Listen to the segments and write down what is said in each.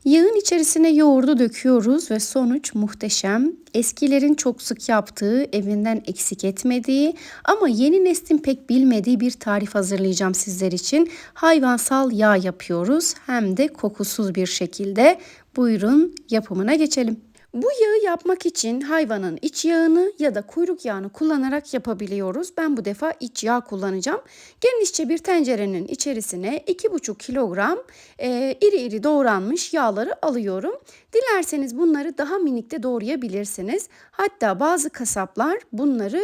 Yağın içerisine yoğurdu döküyoruz ve sonuç muhteşem. Eskilerin çok sık yaptığı, evinden eksik etmediği ama yeni neslin pek bilmediği bir tarif hazırlayacağım sizler için. Hayvansal yağ yapıyoruz hem de kokusuz bir şekilde. Buyurun yapımına geçelim. Bu yağı yapmak için hayvanın iç yağını ya da kuyruk yağını kullanarak yapabiliyoruz. Ben bu defa iç yağ kullanacağım. Genişçe bir tencerenin içerisine 2,5 kilogram iri iri doğranmış yağları alıyorum. Dilerseniz bunları daha minik de doğrayabilirsiniz. Hatta bazı kasaplar bunları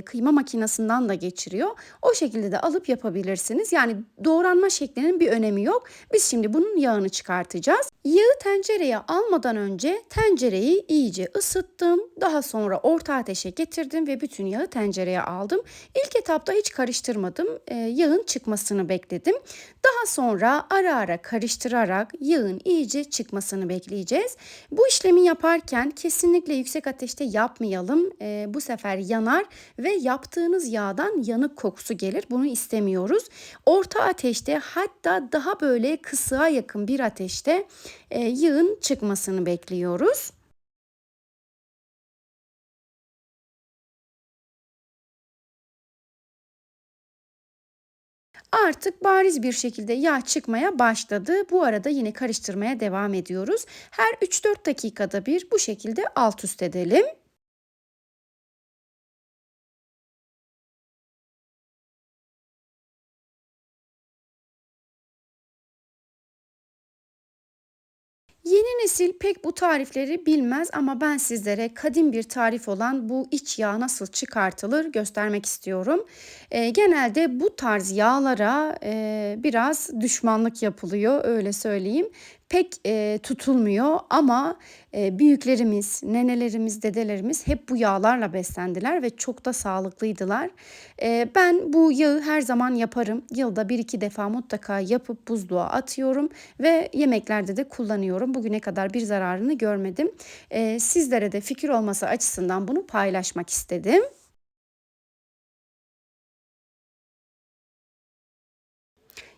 kıyma makinesinden de geçiriyor. O şekilde de alıp yapabilirsiniz. Yani doğranma şeklinin bir önemi yok. Biz şimdi bunun yağını çıkartacağız. Yağı tencereye almadan önce tencereyi iyice ısıttım. Daha sonra orta ateşe getirdim ve bütün yağı tencereye aldım. İlk etapta hiç karıştırmadım. Yağın çıkmasını bekledim. Daha sonra ara ara karıştırarak yağın iyice çıkmasını bekleyeceğiz. Bu işlemi yaparken kesinlikle yüksek ateşte yapmayalım. Bu sefer yanar ve yaptığınız yağdan yanık kokusu gelir. Bunu istemiyoruz. Orta ateşte, hatta daha böyle kısığa yakın bir ateşte yağın çıkmasını bekliyoruz. Artık bariz bir şekilde yağ çıkmaya başladı. Bu arada yine karıştırmaya devam ediyoruz. Her 3-4 dakikada bir bu şekilde alt üst edelim. Yeni nesil pek bu tarifleri bilmez ama ben sizlere kadim bir tarif olan bu iç yağ nasıl çıkartılır göstermek istiyorum. Genelde bu tarz yağlara biraz düşmanlık yapılıyor, öyle söyleyeyim. Pek tutulmuyor ama büyüklerimiz, nenelerimiz, dedelerimiz hep bu yağlarla beslendiler ve çok da sağlıklıydılar. Ben bu yağı her zaman yaparım. Yılda bir iki defa mutlaka yapıp buzluğa atıyorum ve yemeklerde de kullanıyorum. Bugüne kadar bir zararını görmedim. Sizlere de fikir olması açısından bunu paylaşmak istedim.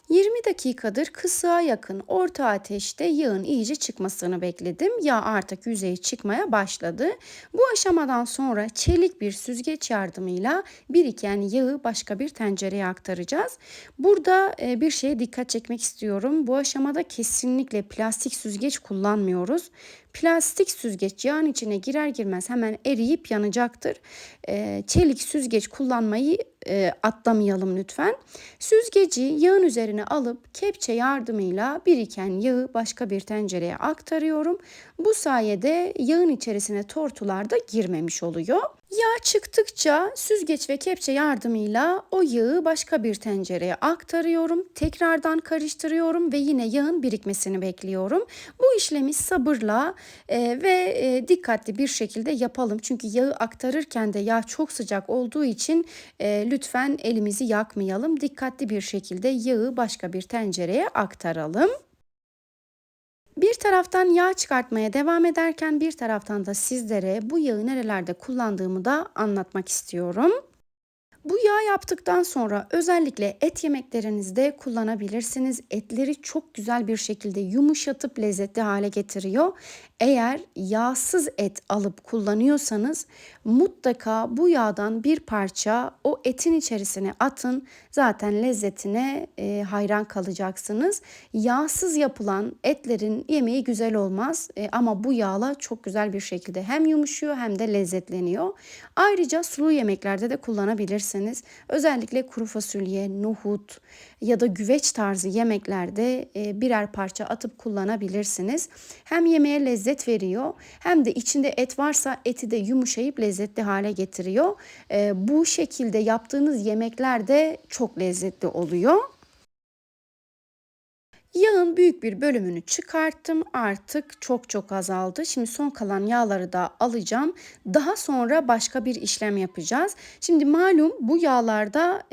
20 dakikadır kısığa yakın orta ateşte yağın iyice çıkmasını bekledim. Yağ artık yüzeye çıkmaya başladı. Bu aşamadan sonra çelik bir süzgeç yardımıyla biriken yağı başka bir tencereye aktaracağız. Burada bir şeye dikkat çekmek istiyorum. Bu aşamada kesinlikle plastik süzgeç kullanmıyoruz. Plastik süzgeç yağın içine girer girmez hemen eriyip yanacaktır. Çelik süzgeç kullanmayı atlamayalım lütfen. Süzgeci yağın üzerine alıp kepçe yardımıyla biriken yağı başka bir tencereye aktarıyorum. Bu sayede yağın içerisine tortular da girmemiş oluyor. Yağ çıktıkça süzgeç ve kepçe yardımıyla o yağı başka bir tencereye aktarıyorum. Tekrardan karıştırıyorum ve yine yağın birikmesini bekliyorum. Bu işlemi sabırla ve dikkatli bir şekilde yapalım. Çünkü yağı aktarırken de yağ çok sıcak olduğu için lütfen elimizi yakmayalım. Dikkatli bir şekilde yağı başka bir tencereye aktaralım. Bir taraftan yağ çıkartmaya devam ederken bir taraftan da sizlere bu yağı nerelerde kullandığımı da anlatmak istiyorum. Bu yağ yaptıktan sonra özellikle et yemeklerinizde kullanabilirsiniz. Etleri çok güzel bir şekilde yumuşatıp lezzetli hale getiriyor. Eğer yağsız et alıp kullanıyorsanız mutlaka bu yağdan bir parça o etin içerisine atın. Zaten lezzetine hayran kalacaksınız. Yağsız yapılan etlerin yemeği güzel olmaz. Ama bu yağla çok güzel bir şekilde hem yumuşuyor hem de lezzetleniyor. Ayrıca sulu yemeklerde de kullanabilirsiniz. Özellikle kuru fasulye, nohut ya da güveç tarzı yemeklerde birer parça atıp kullanabilirsiniz. Hem yemeğe lezzet veriyor hem de içinde et varsa eti de yumuşayıp lezzetli hale getiriyor. Bu şekilde yaptığınız yemekler de çok lezzetli oluyor. Yağın büyük bir bölümünü çıkarttım. Artık çok çok azaldı. Şimdi son kalan yağları da alacağım. Daha sonra başka bir işlem yapacağız. Şimdi malum bu yağlarda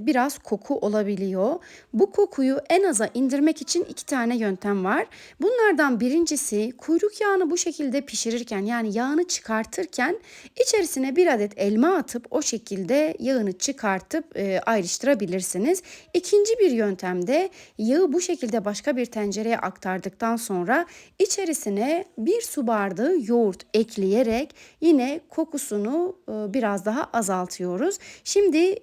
biraz koku olabiliyor. Bu kokuyu en aza indirmek için iki tane yöntem var. Bunlardan birincisi, kuyruk yağını bu şekilde pişirirken, yani yağını çıkartırken içerisine bir adet elma atıp o şekilde yağını çıkartıp ayrıştırabilirsiniz. İkinci bir yöntemde yağı bu şekilde başka bir tencereye aktardıktan sonra içerisine 1 su bardağı yoğurt ekleyerek yine kokusunu biraz daha azaltıyoruz. Şimdi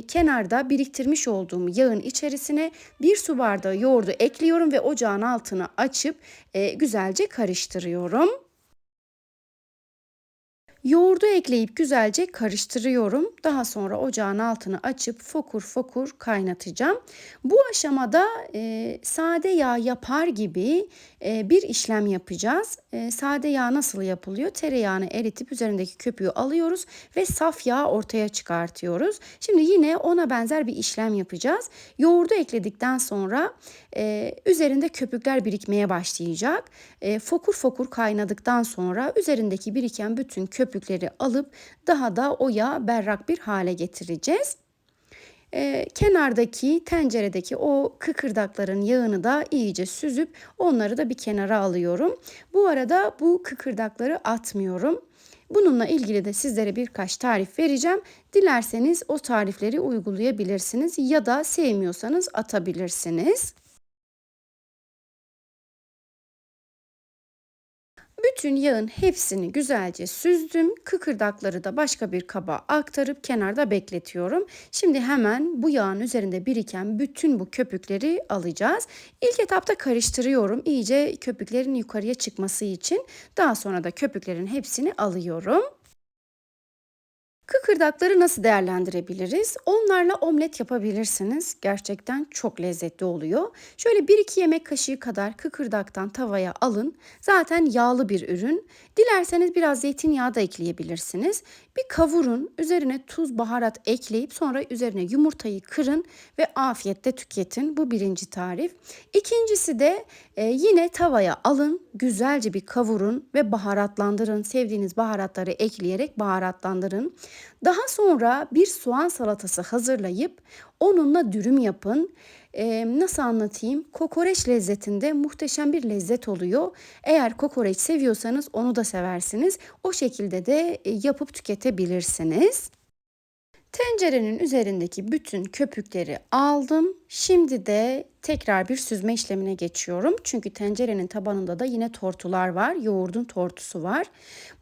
kenarda biriktirmiş olduğum yağın içerisine 1 su bardağı yoğurdu ekliyorum ve ocağın altını açıp güzelce karıştırıyorum. Yoğurdu ekleyip güzelce karıştırıyorum. Daha sonra ocağın altını açıp fokur fokur kaynatacağım. Bu aşamada sade yağ yapar gibi bir işlem yapacağız. Sade yağ nasıl yapılıyor? Tereyağını eritip üzerindeki köpüğü alıyoruz ve saf yağ ortaya çıkartıyoruz. Şimdi yine ona benzer bir işlem yapacağız. Yoğurdu ekledikten sonra üzerinde köpükler birikmeye başlayacak. Fokur fokur kaynadıktan sonra üzerindeki biriken bütün köpükleri alıp daha da o yağı berrak bir hale getireceğiz. Kenardaki tenceredeki o kıkırdakların yağını da iyice süzüp onları da bir kenara alıyorum. Bu arada bu kıkırdakları atmıyorum. Bununla ilgili de sizlere birkaç tarif vereceğim. Dilerseniz o tarifleri uygulayabilirsiniz ya da sevmiyorsanız atabilirsiniz. Bütün yağın hepsini güzelce süzdüm. Kıkırdakları da başka bir kaba aktarıp kenarda bekletiyorum. Şimdi hemen bu yağın üzerinde biriken bütün bu köpükleri alacağız. İlk etapta karıştırıyorum. İyice köpüklerin yukarıya çıkması için. Daha sonra da köpüklerin hepsini alıyorum. Kıkırdakları nasıl değerlendirebiliriz? Onlarla omlet yapabilirsiniz. Gerçekten çok lezzetli oluyor. Şöyle 1-2 yemek kaşığı kadar kıkırdaktan tavaya alın. Zaten yağlı bir ürün. Dilerseniz biraz zeytinyağı da ekleyebilirsiniz. Bir kavurun, üzerine tuz, baharat ekleyip sonra üzerine yumurtayı kırın ve afiyetle tüketin. Bu birinci tarif. İkincisi de yine tavaya alın, güzelce bir kavurun ve baharatlandırın. Sevdiğiniz baharatları ekleyerek baharatlandırın. Daha sonra bir soğan salatası hazırlayıp onunla dürüm yapın. Nasıl anlatayım? Kokoreç lezzetinde muhteşem bir lezzet oluyor. Eğer kokoreç seviyorsanız onu da seversiniz. O şekilde de yapıp tüketebilirsiniz. Tencerenin üzerindeki bütün köpükleri aldım. Şimdi de tekrar bir süzme işlemine geçiyorum. Çünkü tencerenin tabanında da yine tortular var. Yoğurdun tortusu var.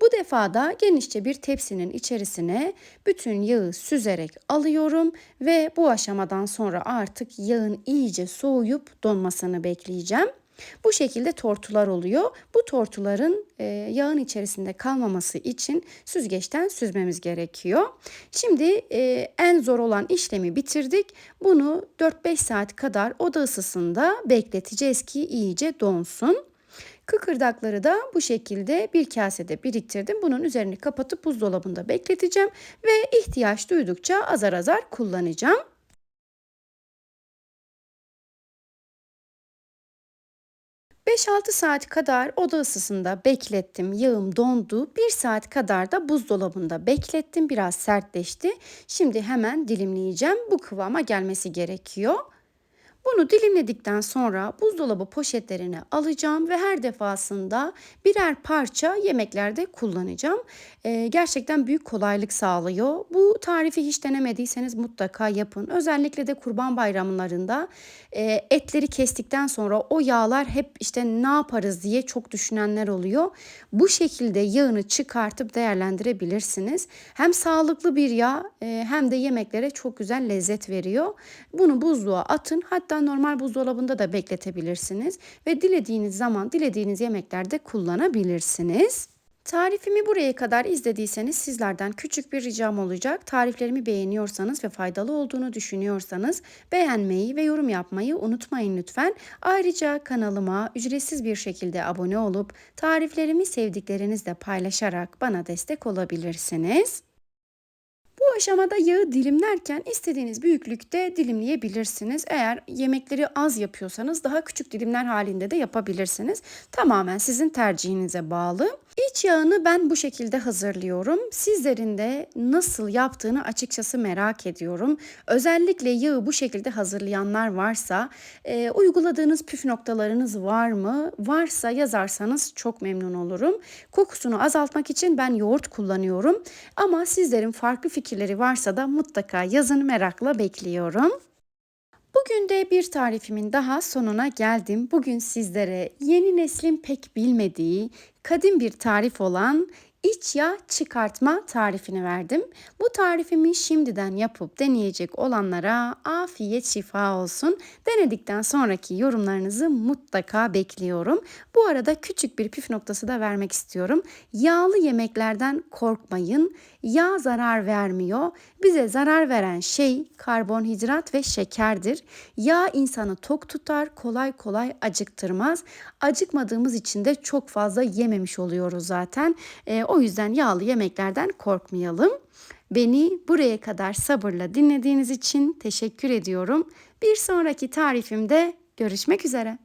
Bu defa da genişçe bir tepsinin içerisine bütün yağı süzerek alıyorum ve bu aşamadan sonra artık yağın iyice soğuyup donmasını bekleyeceğim. Bu şekilde tortular oluyor. Bu tortuların yağın içerisinde kalmaması için süzgeçten süzmemiz gerekiyor. Şimdi en zor olan işlemi bitirdik. Bunu 4-5 saat kadar oda ısısında bekleteceğiz ki iyice donsun. Kıkırdakları da bu şekilde bir kasede biriktirdim. Bunun üzerini kapatıp buzdolabında bekleteceğim ve ihtiyaç duydukça azar azar kullanacağım. 5-6 saat kadar oda ısısında beklettim. Yağım dondu. 1 saat kadar da buzdolabında beklettim. Biraz sertleşti. Şimdi hemen dilimleyeceğim. Bu kıvama gelmesi gerekiyor. Bunu dilimledikten sonra buzdolabı poşetlerine alacağım ve her defasında birer parça yemeklerde kullanacağım. Gerçekten büyük kolaylık sağlıyor. Bu tarifi hiç denemediyseniz mutlaka yapın. Özellikle de Kurban Bayramlarında etleri kestikten sonra o yağlar hep işte ne yaparız diye çok düşünenler oluyor. Bu şekilde yağını çıkartıp değerlendirebilirsiniz. Hem sağlıklı bir yağ hem de yemeklere çok güzel lezzet veriyor. Bunu buzluğa atın. Hatta normal buzdolabında da bekletebilirsiniz ve dilediğiniz zaman dilediğiniz yemeklerde kullanabilirsiniz. Tarifimi buraya kadar izlediyseniz sizlerden küçük bir ricam olacak. Tariflerimi beğeniyorsanız ve faydalı olduğunu düşünüyorsanız beğenmeyi ve yorum yapmayı unutmayın lütfen. Ayrıca kanalıma ücretsiz bir şekilde abone olup tariflerimi sevdiklerinizle paylaşarak bana destek olabilirsiniz. Bu aşamada yağı dilimlerken istediğiniz büyüklükte dilimleyebilirsiniz. Eğer yemekleri az yapıyorsanız daha küçük dilimler halinde de yapabilirsiniz. Tamamen sizin tercihinize bağlı. İç yağını ben bu şekilde hazırlıyorum. Sizlerin de nasıl yaptığını açıkçası merak ediyorum. Özellikle yağı bu şekilde hazırlayanlar varsa uyguladığınız püf noktalarınız var mı? Varsa yazarsanız çok memnun olurum. Kokusunu azaltmak için ben yoğurt kullanıyorum. Ama sizlerin farklı fikirleri varsa da mutlaka yazın, merakla bekliyorum. Bugün de bir tarifimin daha sonuna geldim. Bugün sizlere yeni neslin pek bilmediği kadim bir tarif olan iç yağ çıkartma tarifini verdim. Bu tarifimi şimdiden yapıp deneyecek olanlara afiyet şifa olsun. Denedikten sonraki yorumlarınızı mutlaka bekliyorum. Bu arada küçük bir püf noktası da vermek istiyorum. Yağlı yemeklerden korkmayın. Yağ zarar vermiyor. Bize zarar veren şey karbonhidrat ve şekerdir. Yağ insanı tok tutar, kolay kolay acıktırmaz. Acıkmadığımız için de çok fazla yememiş oluyoruz zaten. O yüzden yağlı yemeklerden korkmayalım. Beni buraya kadar sabırla dinlediğiniz için teşekkür ediyorum. Bir sonraki tarifimde görüşmek üzere.